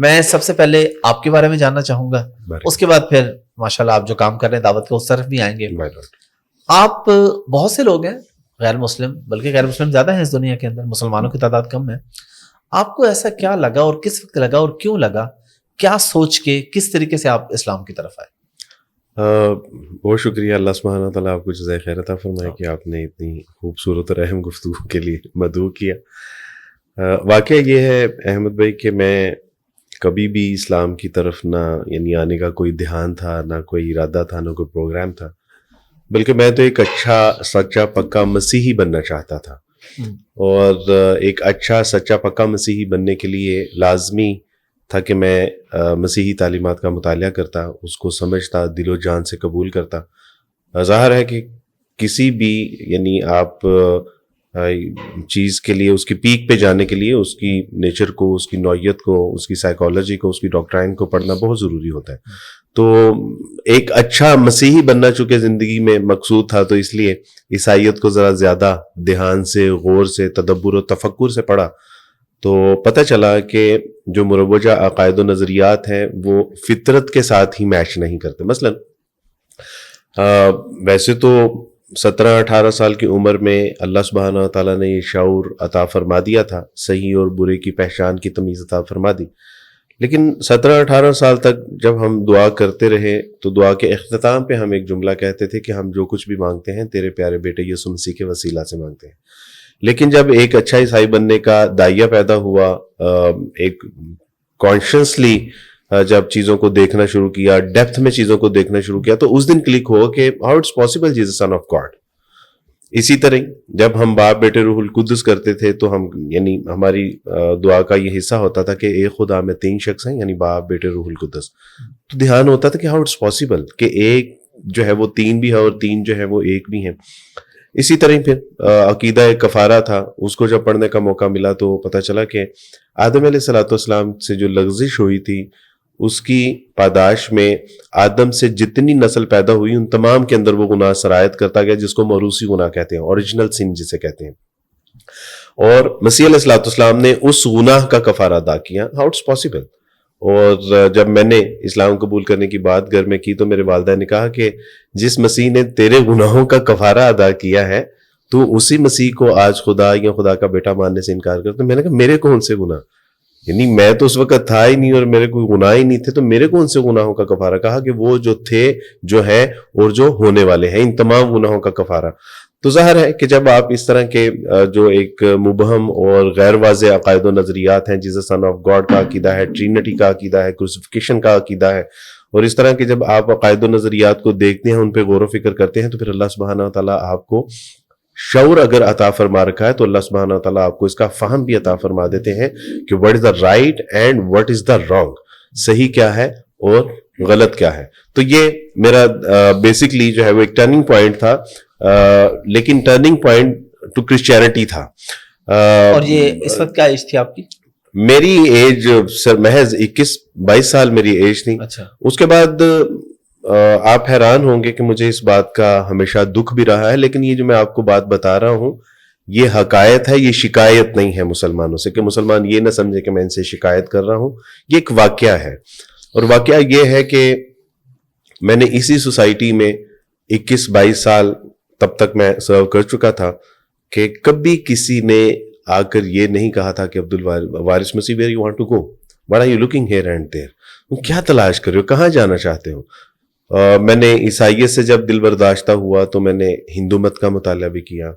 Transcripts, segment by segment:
میں سب سے پہلے آپ کے بارے میں جاننا چاہوں گا, اس کے بعد پھر ماشاءاللہ آپ جو کام کر رہے ہیں دعوت کے اس طرف بھی آئیں گے. آپ بہت سے لوگ ہیں غیر مسلم, بلکہ غیر مسلم زیادہ ہیں اس دنیا کے اندر, مسلمانوں کی تعداد کم ہے. آپ کو ایسا کیا لگا اور کس وقت لگا اور کیوں لگا, کیا سوچ کے کس طریقے سے آپ اسلام کی طرف آئے؟ بہت شکریہ, اللہ سبحانہ تعالیٰ آپ کو جزائے خیر عطا فرمائے کہ آپ نے اتنی خوبصورت اور اہم گفتگو کے لیے مدعو کیا. واقعہ یہ ہے احمد بھائی کہ میں کبھی بھی اسلام کی طرف نہ یعنی آنے کا کوئی دھیان تھا, نہ کوئی ارادہ تھا, نہ کوئی پروگرام تھا, بلکہ میں تو ایک اچھا سچا پکا مسیحی بننا چاہتا تھا. اور ایک اچھا سچا پکا مسیحی بننے کے لیے لازمی تھا کہ میں مسیحی تعلیمات کا مطالعہ کرتا, اس کو سمجھتا, دل و جان سے قبول کرتا. ظاہر ہے کہ کسی بھی یعنی آپ چیز کے لیے, اس کی پیک پہ جانے کے لیے اس کی نیچر کو, اس کی نوعیت کو, اس کی سائیکالوجی کو, اس کی ڈاکٹرائن کو پڑھنا بہت ضروری ہوتا ہے. تو ایک اچھا مسیحی بننا چونکہ زندگی میں مقصود تھا, تو اس لیے عیسائیت کو ذرا زیادہ دھیان سے, غور سے, تدبر و تفکر سے پڑھا. تو پتہ چلا کہ جو مروجہ عقائد و نظریات ہیں وہ فطرت کے ساتھ ہی میچ نہیں کرتے. مثلا ویسے تو 17-18 سال کی عمر میں اللہ سبحانہ تعالیٰ نے یہ شعور عطا فرما دیا تھا, صحیح اور برے کی پہچان کی تمیز عطا فرما دی. لیکن 17-18 سال تک جب ہم دعا کرتے رہے تو دعا کے اختتام پہ ہم ایک جملہ کہتے تھے کہ ہم جو کچھ بھی مانگتے ہیں تیرے پیارے بیٹے یسوع مسیح کے وسیلہ سے مانگتے ہیں. لیکن جب ایک اچھا عیسائی بننے کا داعیہ پیدا ہوا, ایک کانشیسلی جب چیزوں کو دیکھنا شروع کیا, ڈیپتھ میں چیزوں کو دیکھنا شروع کیا, تو اس دن کلک ہوا کہ how it's possible he is a son of God. اسی طرح جب ہم باپ بیٹے روح القدس کرتے تھے تو ہم یعنی ہماری دعا کا یہ حصہ ہوتا تھا کہ ایک خدا میں 3 شخص ہیں, یعنی باپ بیٹے روح القدس. تو دھیان ہوتا تھا کہ ہاؤ اٹس پاسبل کہ ایک جو ہے وہ 3 بھی ہے اور 3 جو ہے وہ 1 بھی ہیں. اسی طرح پھر عقیدہ کفارہ تھا, اس کو جب پڑھنے کا موقع ملا تو پتہ چلا کہ آدم علیہ الصلوۃ والسلام سے جو لغزش ہوئی تھی اس کی پاداش میں آدم سے جتنی نسل پیدا ہوئی ان تمام کے اندر وہ گناہ سرایت کرتا گیا, جس کو موروثی گناہ کہتے ہیں, اوریجنل سن جسے کہتے ہیں. اور مسیح علیہ الصلوۃ والسلام نے اس گناہ کا کفارہ ادا کیا. How it's possible. اور جب میں نے اسلام قبول کرنے کی بات گھر میں کی تو میرے والدہ نے کہا کہ جس مسیح نے تیرے گناہوں کا کفارہ ادا کیا ہے تو اسی مسیح کو آج خدا یا خدا کا بیٹا ماننے سے انکار کرتا. میں نے کہا میرے کون سے گناہ, یعنی میں تو اس وقت تھا ہی نہیں اور میرے کوئی گناہ ہی نہیں تھے, تو میرے کون سے گناہوں کا کفارہ. کہا کہ وہ جو تھے, جو ہے اور جو ہونے والے ہیں, ان تمام گناہوں کا کفارہ. تو ظاہر ہے کہ جب آپ اس طرح کے جو ایک مبہم اور غیر واضح عقائد و نظریات ہیں, جیسے سن آف گاڈ کا عقیدہ ہے, ٹرینٹی کا عقیدہ ہے, کروسیفیکیشن کا عقیدہ ہے, اور اس طرح کے جب آپ عقائد و نظریات کو دیکھتے ہیں, ان پہ غور و فکر کرتے ہیں, تو پھر اللہ سبحانہ تعالیٰ آپ کو شعور اگر عطا فرما رکھا ہے تو اللہ سبحانہ تعالیٰ آپ کو اس کا فہم بھی عطا فرما دیتے ہیں کہ what is the right and what is the wrong, صحیح کیا ہے اور غلط کیا ہے. تو یہ میرا بیسکلی جو ہے وہ ایک ٹرننگ پوائنٹ تھا, لیکن ٹرننگ پوائنٹ ٹو کرسچینٹی تھا. اور یہ اس وقت کیا ایج تھی آپ کی؟ میری ایج سر محض 21-22 سال میری ایج تھی. اچھا. اس کے بعد آپ حیران ہوں گے کہ مجھے اس بات کا ہمیشہ دکھ بھی رہا ہے, لیکن یہ جو میں آپ کو بات بتا رہا ہوں یہ حقائق ہے, یہ شکایت نہیں ہے مسلمانوں سے, کہ مسلمان یہ نہ سمجھے کہ میں ان سے شکایت کر رہا ہوں. یہ ایک واقعہ ہے, اور واقعہ یہ ہے کہ میں نے اسی سوسائٹی میں 21-22 سال تب تک میں سرو کر چکا تھا کہ کبھی کسی نے آ کر یہ نہیں کہا تھا کہ Abdul Waris Masih where you want to go, what are you looking here and there, کیا تلاش کر رہے ہو, کہاں جانا چاہتے ہو. میں نے عیسائیت سے جب دل برداشتہ ہوا تو میں نے ہندو مت کا مطالعہ بھی کیا,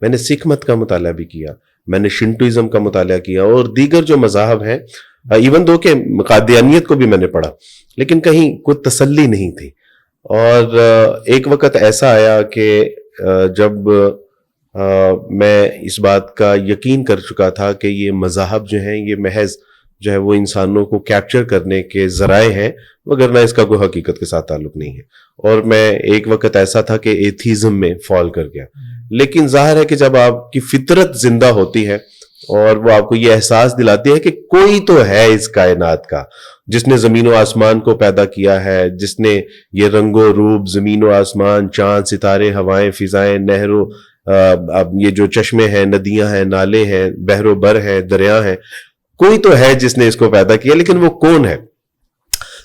میں نے سکھ مت کا مطالعہ بھی کیا, میں نے شنٹوازم کا مطالعہ کیا, اور دیگر جو مذاہب ہیں, ایون دو کہ قادیانیت کو بھی میں نے پڑھا, لیکن کہیں کوئی تسلی نہیں تھی. اور ایک وقت ایسا آیا کہ جب میں اس بات کا یقین کر چکا تھا کہ یہ مذاہب جو ہیں یہ محض جو ہے وہ انسانوں کو کیپچر کرنے کے ذرائع ہیں, مگر نہ اس کا کوئی حقیقت کے ساتھ تعلق نہیں ہے. اور میں ایک وقت ایسا تھا کہ ایتھیزم میں فال کر گیا. لیکن ظاہر ہے کہ جب آپ کی فطرت زندہ ہوتی ہے اور وہ آپ کو یہ احساس دلاتی ہے کہ کوئی تو ہے اس کائنات کا جس نے زمین و آسمان کو پیدا کیا ہے, جس نے یہ رنگ و روپ, زمین و آسمان, چاند, ستارے, ہوائیں, فضائیں, نہروں, اب یہ جو چشمے ہیں, ندیاں ہیں, نالے ہیں, بحر و بر ہیں, دریا ہیں, کوئی تو ہے جس نے اس کو پیدا کیا, لیکن وہ کون ہے؟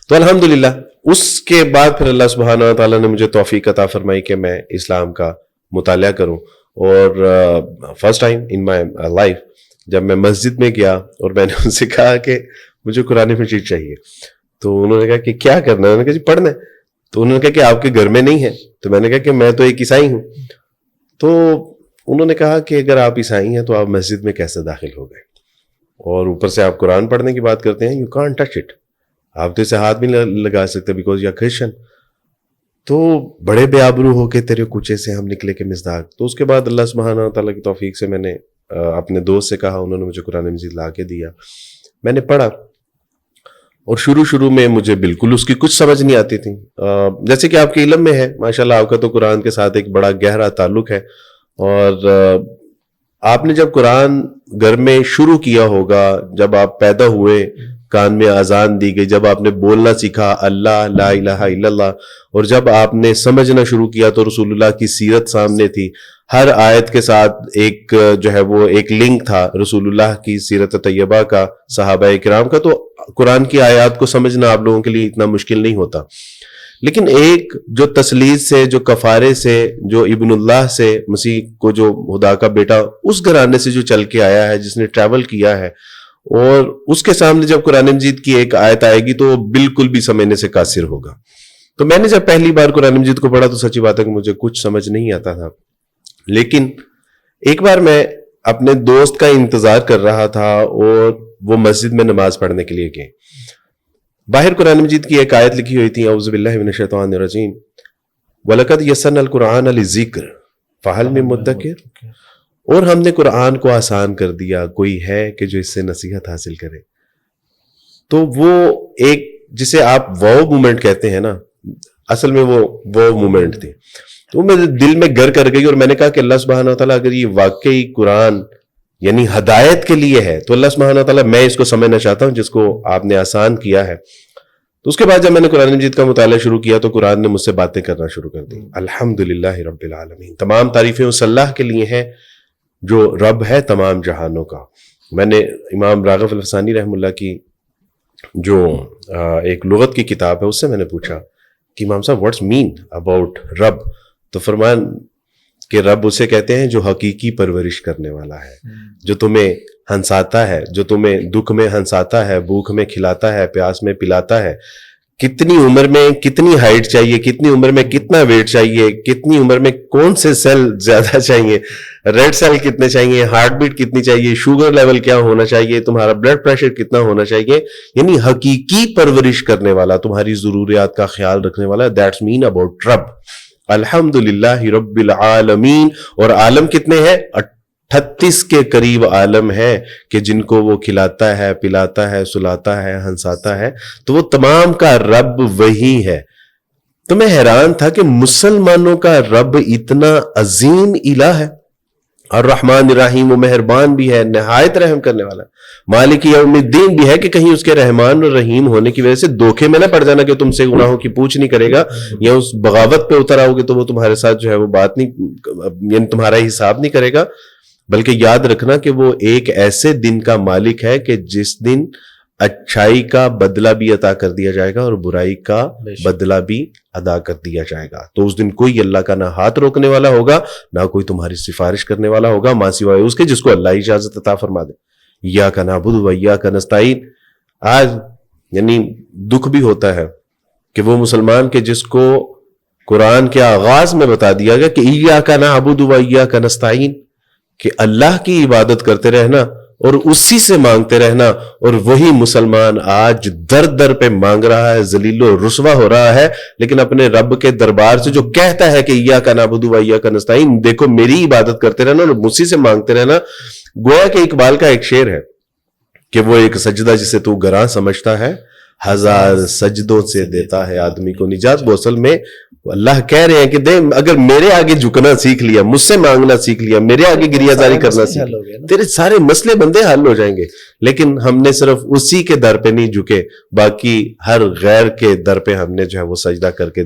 تو الحمدللہ اس کے بعد پھر اللہ سبحانہ و تعالیٰ نے مجھے توفیق عطا فرمائی کہ میں اسلام کا مطالعہ کروں. اور first time in my life جب میں مسجد میں گیا اور میں نے ان سے کہا کہ مجھے قرآن مجید چاہیے, تو انہوں نے کہا کہ کیا کرنا ہے؟ انہوں نے کہا جی پڑھنا ہے. تو انہوں نے کہا کہ آپ کے گھر میں نہیں ہے؟ تو میں نے کہا کہ میں تو ایک عیسائی ہوں. تو انہوں نے کہا کہ اگر آپ عیسائی ہیں تو آپ مسجد میں کیسے داخل ہو گئے, اور اوپر سے آپ قرآن پڑھنے کی بات کرتے ہیں, یو کانٹ ٹچ اٹ, آپ تو اسے ہاتھ بھی لگا سکتے بیکاز یو آر کرسچن. تو بڑے بے آبرو ہو کے تیرے کوچے سے ہم نکلے کے مزداق. تو اس کے بعد اللہ سبحانہ تعالیٰ کی توفیق سے میں نے اپنے دوست سے کہا, انہوں نے مجھے قرآن مجید لا کے دیا, میں نے پڑھا. اور شروع میں مجھے بالکل اس کی کچھ سمجھ نہیں آتی تھی, جیسے کہ آپ کے علم میں ہے ماشاءاللہ, آپ کا تو قرآن کے ساتھ ایک بڑا گہرا تعلق ہے. اور آپ نے جب قرآن گھر میں شروع کیا ہوگا, جب آپ پیدا ہوئے, کان میں اذان دی گئی, جب آپ نے بولنا سیکھا اللہ لا الہ الا اللہ, اور جب آپ نے سمجھنا شروع کیا تو رسول اللہ کی سیرت سامنے تھی, ہر آیت کے ساتھ ایک جو ہے وہ ایک لنک تھا رسول اللہ کی سیرت طیبہ کا, صحابہ کرام کا. تو قرآن کی آیات کو سمجھنا آپ لوگوں کے لیے اتنا مشکل نہیں ہوتا. لیکن ایک جو تسلیث سے, جو کفارے سے, جو ابن اللہ سے, مسیح کو جو خدا کا بیٹا اس گھرانے سے جو چل کے آیا ہے, جس نے ٹریول کیا ہے, اور اس کے سامنے جب قرآن مجید کی ایک آیت آئے گی تو وہ بالکل بھی سمجھنے سے قاصر ہوگا. تو میں نے جب پہلی بار قرآن مجید کو پڑھا تو سچی بات ہے کہ مجھے کچھ سمجھ نہیں آتا تھا. لیکن ایک بار میں اپنے دوست کا انتظار کر رہا تھا اور وہ مسجد میں نماز پڑھنے کے لیے گئے. باہر قرآن مجید کی ایک آیت لکھی ہوئی تھی, اعوذ باللہ من الشیطان الرجیم, وَلَقَدْ يَسَّرْنَا الْقُرْآنَ لِلذِّكْرِ فَهَلْ مِن مُدَّكِرٍ, اور ہم نے قرآن کو آسان کر دیا, کوئی ہے کہ جو اس سے نصیحت حاصل کرے. تو وہ ایک جسے آپ واو مومنٹ کہتے ہیں نا, اصل میں وہ واو مومنٹ تھی. تو میرے دل میں گر کر گئی, اور میں نے کہا کہ اللہ سبحانہ وتعالیٰ اگر یہ واقعی قرآن یعنی ہدایت کے لیے ہے تو اللہ سبحانہ وتعالیٰ میں اس کو سمجھنا چاہتا ہوں جس کو آپ نے آسان کیا ہے. تو اس کے بعد جب میں نے قرآن مجید کا مطالعہ شروع کیا تو قرآن نے مجھ سے باتیں کرنا شروع کر دی. الحمدللہ رب العالمین, تمام تعریفیں اس اللہ کے لیے ہیں جو رب ہے تمام جہانوں کا. میں نے امام راغب الفسانی رحم اللہ کی جو ایک لغت کی کتاب ہے اس سے میں نے پوچھا کہ امام صاحب واٹس مین اباؤٹ رب, تو فرمان کہ رب اسے کہتے ہیں جو حقیقی پرورش کرنے والا ہے, جو تمہیں ہنساتا ہے, جو تمہیں دکھ میں ہنساتا ہے, بھوک میں کھلاتا ہے, پیاس میں پلاتا ہے. کتنی عمر میں کتنی ہائٹ چاہیے, کتنی عمر میں کتنا ویٹ چاہیے, کتنی عمر میں کون سے سیل زیادہ چاہیے, ریڈ سیل کتنے چاہیے, ہارٹ بیٹ کتنی چاہیے, شوگر لیول کیا ہونا چاہیے, تمہارا بلڈ پریشر کتنا ہونا چاہیے, یعنی حقیقی پرورش کرنے والا, تمہاری ضروریات کا خیال رکھنے والا. دیٹس مین اباؤٹ رب. الحمدللہ رب العالمین. اور عالم کتنے ہیں؟ 38 کے قریب عالم ہے کہ جن کو وہ کھلاتا ہے, پلاتا ہے, سلاتا ہے, ہنساتا ہے. تو وہ تمام کا رب وہی ہے. تو میں حیران تھا کہ مسلمانوں کا رب اتنا عظیم الہ ہے, الرحمن الرحیم, وہ مہربان بھی ہے, نہایت رحم کرنے والا, مالک یوم الدین بھی ہے, کہ کہیں اس کے رحمان اور رحیم ہونے کی وجہ سے دھوکے میں نہ پڑ جانا کہ تم سے گناہوں کی پوچھ نہیں کرے گا, یا اس بغاوت پہ اتر آؤ گے تو وہ تمہارے ساتھ جو ہے وہ بات نہیں, یعنی تمہارا حساب نہیں کرے گا. بلکہ یاد رکھنا کہ وہ ایک ایسے دن کا مالک ہے کہ جس دن اچھائی کا بدلہ بھی عطا کر دیا جائے گا اور برائی کا بدلہ بھی ادا کر دیا جائے گا. تو اس دن کوئی اللہ کا نہ ہاتھ روکنے والا ہوگا, نہ کوئی تمہاری سفارش کرنے والا ہوگا, ماں سوائے اس کے جس کو اللہ اجازت عطا فرما دے. ایاک نعبد و ایاک نستعین. آج یعنی دکھ بھی ہوتا ہے کہ وہ مسلمان کے جس کو قرآن کے آغاز میں بتا دیا گیا کہ ایاک نعبد و ایاک نستعین, کہ اللہ کی عبادت کرتے رہنا اور اسی سے مانگتے رہنا, اور وہی مسلمان آج در در پہ مانگ رہا ہے, ذلیل و رسوا ہو رہا ہے, لیکن اپنے رب کے دربار سے جو کہتا ہے کہ ایاک نعبد و ایاک نستعین, دیکھو میری عبادت کرتے رہنا اور اسی سے مانگتے رہنا. گویا کہ اقبال کا ایک شعر ہے کہ وہ ایک سجدہ جسے تو گراں سمجھتا ہے, ہزار سجدوں سے دیتا ہے آدمی کو نجات. وہ اصل میں اللہ کہہ رہے ہیں کہ اگر میرے آگے جھکنا سیکھ لیا, مجھ سے مانگنا سیکھ لیا, میرے آگے گریہ زاری کرنا سیکھ لیا, تیرے سارے مسئلے بندے حل ہو جائیں گے. لیکن ہم نے صرف اسی کے در پہ نہیں جھکے, باقی ہر غیر کے در پہ ہم نے جو ہے وہ سجدہ کر کے